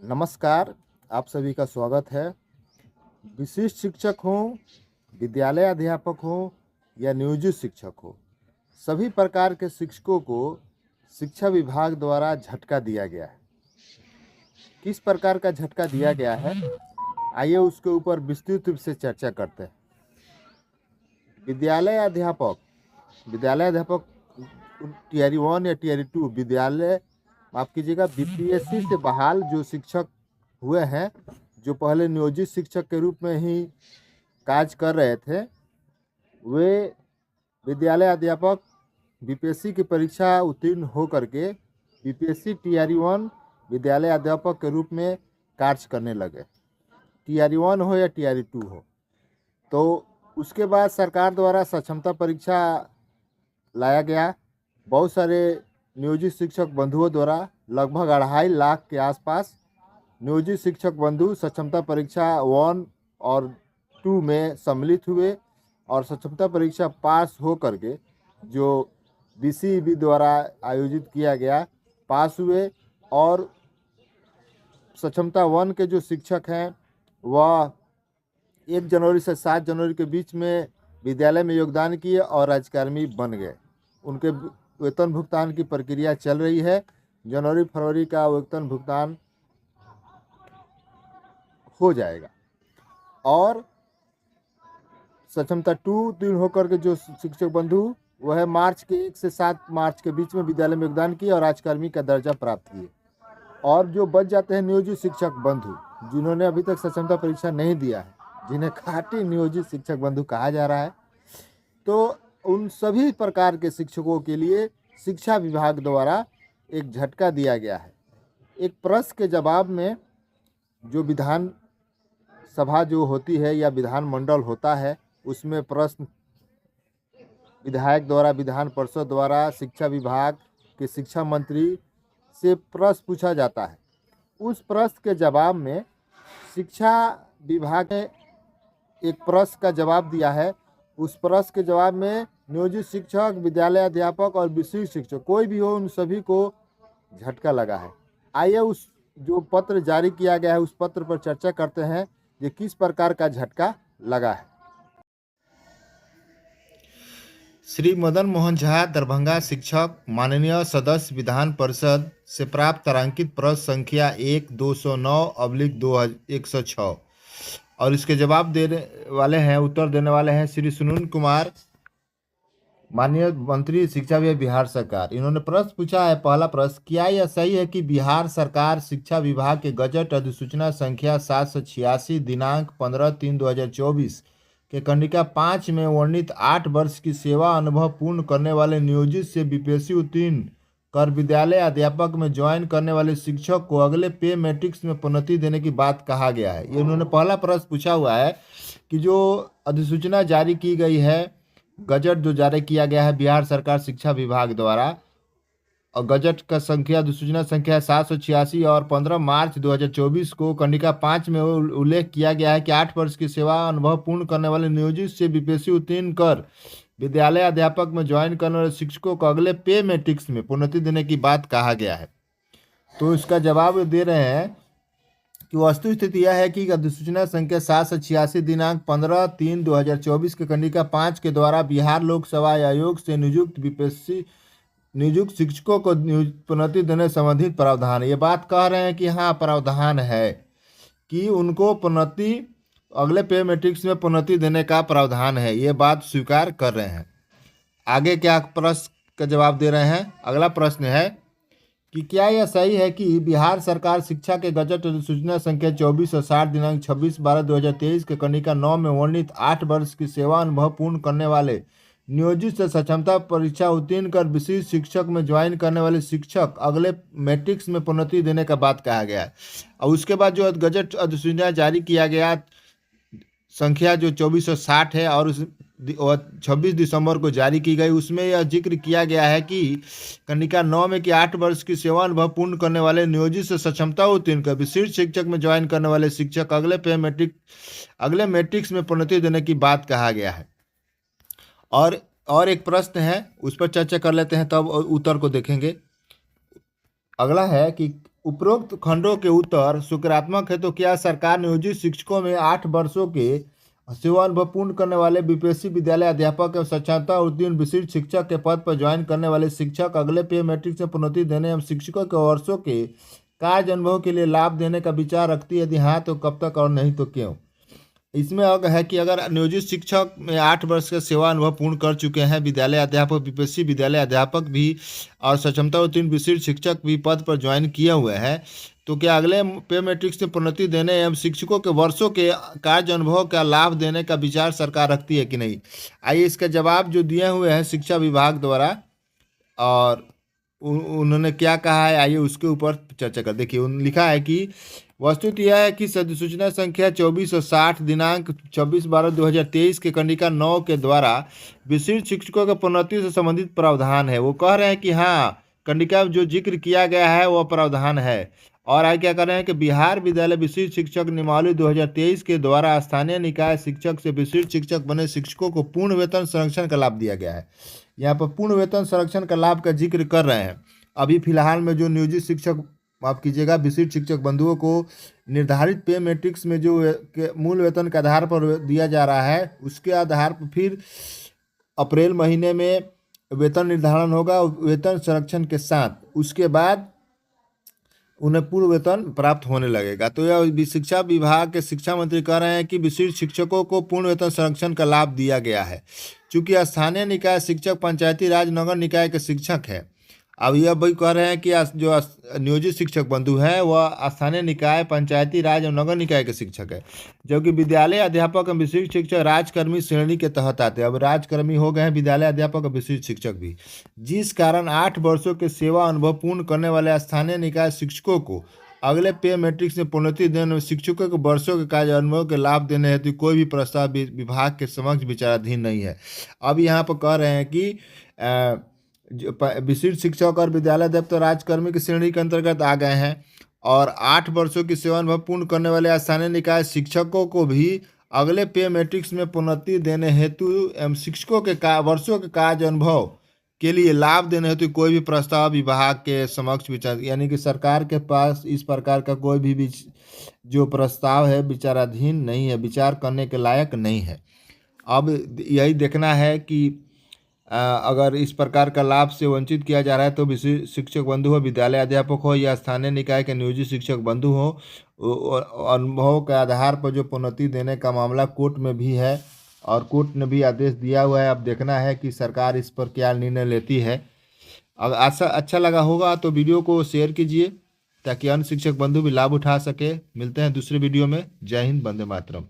नमस्कार, आप सभी का स्वागत है। विशिष्ट शिक्षक हों, विद्यालय अध्यापक हों या नियोजित शिक्षक हो, सभी प्रकार के शिक्षकों को शिक्षा विभाग द्वारा झटका दिया गया है। किस प्रकार का झटका दिया गया है, आइए उसके ऊपर विस्तृत रूप से चर्चा करते हैं। विद्यालय अध्यापक टीआर 1 या टीआर 2 विद्यालय, माफ कीजिएगा, बीपीएससी से बहाल जो शिक्षक हुए हैं, जो पहले नियोजित शिक्षक के रूप में ही कार्य कर रहे थे, वे विद्यालय अध्यापक बीपीएससी की परीक्षा उत्तीर्ण हो करके बीपीएससी टीआर 1 विद्यालय अध्यापक के रूप में कार्य करने लगे। टीआर 1 हो या टीआर 2 हो। तो उसके बाद सरकार द्वारा सक्षमता परीक्षा लाया गया। बहुत सारे नियोजित शिक्षक बंधुओं द्वारा लगभग 2.5 लाख के आसपास नियोजित शिक्षक बंधु सक्षमता परीक्षा 1 और 2 में सम्मिलित हुए और सक्षमता परीक्षा पास हो करके जो बीसीईबी द्वारा आयोजित किया गया पास हुए। और सक्षमता 1 के जो शिक्षक हैं वह 1 जनवरी से 7 जनवरी के बीच में विद्यालय में योगदान किए और राज्यकर्मी बन गए। उनके वेतन भुगतान की प्रक्रिया चल रही है। जनवरी फरवरी का वेतन भुगतान हो जाएगा। और सक्षमता 2 दिन होकर के जो शिक्षक बंधु वह मार्च के 1 से 7 मार्च के बीच में विद्यालय में योगदान किए और राज्यकर्मी का दर्जा प्राप्त किए। और जो बच जाते हैं नियोजित शिक्षक बंधु, जिन्होंने अभी तक सक्षमता परीक्षा नहीं दिया है, जिन्हें खाटी नियोजित शिक्षक बंधु कहा जा रहा है, तो उन सभी प्रकार के शिक्षकों के लिए शिक्षा विभाग द्वारा एक झटका दिया गया है। एक प्रश्न के जवाब में जो विधान सभा जो होती है या विधानमंडल होता है, उसमें प्रश्न विधायक द्वारा, विधान परिषद द्वारा शिक्षा विभाग के शिक्षा मंत्री से प्रश्न पूछा जाता है। उस प्रश्न के जवाब में शिक्षा विभाग ने एक प्रश्न का जवाब दिया है। उस प्रश्न के जवाब में नियोजित शिक्षक, विद्यालय अध्यापक और विशिष्ट शिक्षक कोई भी हो, उन सभी को झटका लगा है। आइए उस जो पत्र जारी किया गया है उस पत्र पर चर्चा करते हैं कि किस प्रकार का झटका लगा है। श्री मदन मोहन झा, दरभंगा शिक्षक, माननीय सदस्य विधान परिषद से प्राप्त तारांकित प्रश्न संख्या 1-209/106 और इसके जवाब देने वाले हैं, उत्तर देने वाले हैं श्री सुनील कुमार, माननीय मंत्री शिक्षा विभाग बिहार सरकार। इन्होंने प्रश्न पूछा है। पहला प्रश्न, क्या यह सही है कि बिहार सरकार शिक्षा विभाग के गजट अधिसूचना संख्या 786 दिनांक 15/3/2024 के कंडिका 5 में वर्णित 8 वर्ष की सेवा अनुभव पूर्ण करने वाले नियोजित से बीपीएससी उत्तीर्ण कर विद्यालय अध्यापक में ज्वाइन करने वाले शिक्षक को अगले पे मैट्रिक्स में प्रोन्नति देने की बात कहा गया है? ये उन्होंने पहला प्रश्न पूछा हुआ है कि जो अधिसूचना जारी की गई है, गजट जो जारी किया गया है बिहार सरकार शिक्षा विभाग द्वारा, और गजट का संख्या अधिसूचना संख्या 786 और 15 मार्च 2024 को कंडिका 5 में उल्लेख किया गया है कि 8 वर्ष की सेवा अनुभव पूर्ण करने वाले नियोजित से बीपीएससी उत्तीर्ण कर विद्यालय अध्यापक में ज्वाइन करने वाले शिक्षकों को अगले पे मैट्रिक्स में प्रोन्नति देने की बात कहा गया है। तो इसका जवाब दे रहे हैं कि वस्तु स्थिति यह है कि अधिसूचना संख्या 786 दिनांक 15/3/2024 के कंडिका 5 के द्वारा बिहार लोक सेवा आयोग से नियुक्त बीपीएससी नियुक्त शिक्षकों को प्रोन्नति देने संबंधित प्रावधान। ये बात कह रहे हैं कि हाँ, प्रावधान है कि उनको प्रोन्नति अगले पे मैट्रिक्स में प्रोन्नति देने का प्रावधान है। ये बात स्वीकार कर रहे हैं। आगे क्या प्रश्न का जवाब दे रहे हैं? अगला प्रश्न है कि क्या यह सही है कि बिहार सरकार शिक्षा के गजट अधिसूचना संख्या 24 और 60 दिनांक 26/12/2023 के कंडिका 9 में वर्णित 8 वर्ष की सेवा अनुभव पूर्ण करने वाले नियोजित से सक्षमता परीक्षा उत्तीर्ण कर विशिष्ट शिक्षक में ज्वाइन करने वाले शिक्षक अगले मैट्रिक्स में प्रोन्नति देने का बात कहा गया है? और उसके बाद जो गजट अधिसूचना जारी किया गया संख्या जो 2460 है और 26 दिसंबर को जारी की गई, उसमें यह जिक्र किया गया है कि कंडिका 9 में कि 8 वर्ष की सेवा अनुभव पूर्ण करने वाले नियोजित से सक्षमता उत्तीर्ण कर विशिष्ट शिक्षक में ज्वाइन करने वाले शिक्षक अगले मैट्रिक्स में प्रोन्नति देने की बात कहा गया है। और एक प्रश्न है, उस पर चर्चा कर लेते हैं, तब उत्तर को देखेंगे। अगला है कि उपरोक्त खंडों के उत्तर सकारात्मक है तो क्या सरकार नियोजित शिक्षकों में 8 वर्षों के सेवानुभव पूर्ण करने वाले बीपीएससी विद्यालय अध्यापक एवं साक्षरता उत्तीर्ण विशिष्ट शिक्षक के पद पर ज्वाइन करने वाले शिक्षक अगले पे मैट्रिक से प्रोन्नति देने एवं शिक्षकों के वर्षों के कार्य अनुभव के लिए लाभ देने का विचार रखती है? यदि हाँ तो कब तक और नहीं तो क्यों? इसमें है कि अगर नियोजित शिक्षक में 8 वर्ष का सेवा अनुभव पूर्ण कर चुके हैं विद्यालय अध्यापक बीपीएससी विद्यालय अध्यापक भी और सक्षमता उत्तीर्ण विशिष्ट शिक्षक भी पद पर ज्वाइन किए हुए हैं तो क्या अगले पे मैट्रिक से प्रोन्नति देने एवं शिक्षकों के वर्षों के कार्य अनुभव का लाभ देने का विचार सरकार रखती है कि नहीं? आइए इसका जवाब जो दिए हुए हैं शिक्षा विभाग द्वारा और उन्होंने क्या कहा है आइए उसके ऊपर चर्चा कर। देखिए लिखा है कि वस्तुत यह है कि अधिसूचना संख्या 2460 दिनांक 26/12/2023 के कंडिका 9 के द्वारा विशिष्ट शिक्षकों के प्रोन्नति से संबंधित प्रावधान है। वो कह रहे हैं कि हाँ कंडिका जो जिक्र किया गया है वह प्रावधान है। और आगे क्या कर रहे हैं कि बिहार विद्यालय विशिष्ट शिक्षक नियमावली 2023 के द्वारा स्थानीय निकाय शिक्षक से विशिष्ट शिक्षक बने शिक्षकों को पूर्ण वेतन संरक्षण का लाभ दिया गया है। यहाँ पर पूर्ण वेतन संरक्षण का लाभ का जिक्र कर रहे हैं। अभी फिलहाल में जो नियोजित शिक्षक माफ कीजिएगा विशिष्ट शिक्षक बंधुओं को निर्धारित पे मैट्रिक्स में जो मूल वेतन के आधार पर दिया जा रहा है उसके आधार पर फिर अप्रैल महीने में वेतन निर्धारण होगा वेतन संरक्षण के साथ, उसके बाद उन्हें पूर्ण वेतन प्राप्त होने लगेगा। तो यह शिक्षा विभाग के शिक्षा मंत्री कह रहे हैं कि विशिष्ट शिक्षकों को पूर्ण वेतन संरक्षण का लाभ दिया गया है। चूंकि स्थानीय निकाय शिक्षक पंचायती राज नगर निकाय के शिक्षक है। अब यह भी कह रहे हैं कि जो नियोजित शिक्षक बंधु हैं वह स्थानीय निकाय पंचायती राज और नगर निकाय के शिक्षक है, जबकि विद्यालय अध्यापक और विशिष्ट शिक्षक राजकर्मी श्रेणी के तहत आते हैं। अब राजकर्मी हो गए हैं विद्यालय अध्यापक और विशिष्ट शिक्षक भी, जिस कारण 8 वर्षों के सेवा अनुभव पूर्ण करने वाले स्थानीय निकाय शिक्षकों को अगले पे मैट्रिक्स में प्रोन्नति देने में शिक्षकों के वर्षों के कार्य अनुभव के लाभ देने हेतु कोई भी प्रस्ताव विभाग के समक्ष विचाराधीन नहीं है। अब यहाँ पर कह रहे हैं कि विशिष्ट शिक्षक और विद्यालय अध्यक्ष राजकर्मी की श्रेणी के अंतर्गत आ गए हैं और 8 वर्षों की सेवा अनुभव पूर्ण करने वाले स्थानीय निकाय शिक्षकों को भी अगले पे मैट्रिक्स में प्रोन्नति देने हेतु एवं शिक्षकों के वर्षों के कार्य अनुभव के लिए लाभ देने हेतु कोई भी प्रस्ताव विभाग के समक्ष विचार, यानी कि सरकार के पास इस प्रकार का कोई भी जो प्रस्ताव है विचाराधीन नहीं है, विचार करने के लायक नहीं है। अब यही देखना है कि अगर इस प्रकार का लाभ से वंचित किया जा रहा है तो विशिष्ट शिक्षक बंधु हो, विद्यालय अध्यापक हो या स्थानीय निकाय के नियोजित शिक्षक बंधु हो, अनुभव के आधार पर जो प्रोन्नति देने का मामला कोर्ट में भी है और कोर्ट ने भी आदेश दिया हुआ है। अब देखना है कि सरकार इस पर क्या निर्णय लेती है। अगर अच्छा लगा होगा तो वीडियो को शेयर कीजिए ताकि अन्य शिक्षक बंधु भी लाभ उठा सके। मिलते हैं दूसरे वीडियो में। जय हिंद, वंदे मातरम।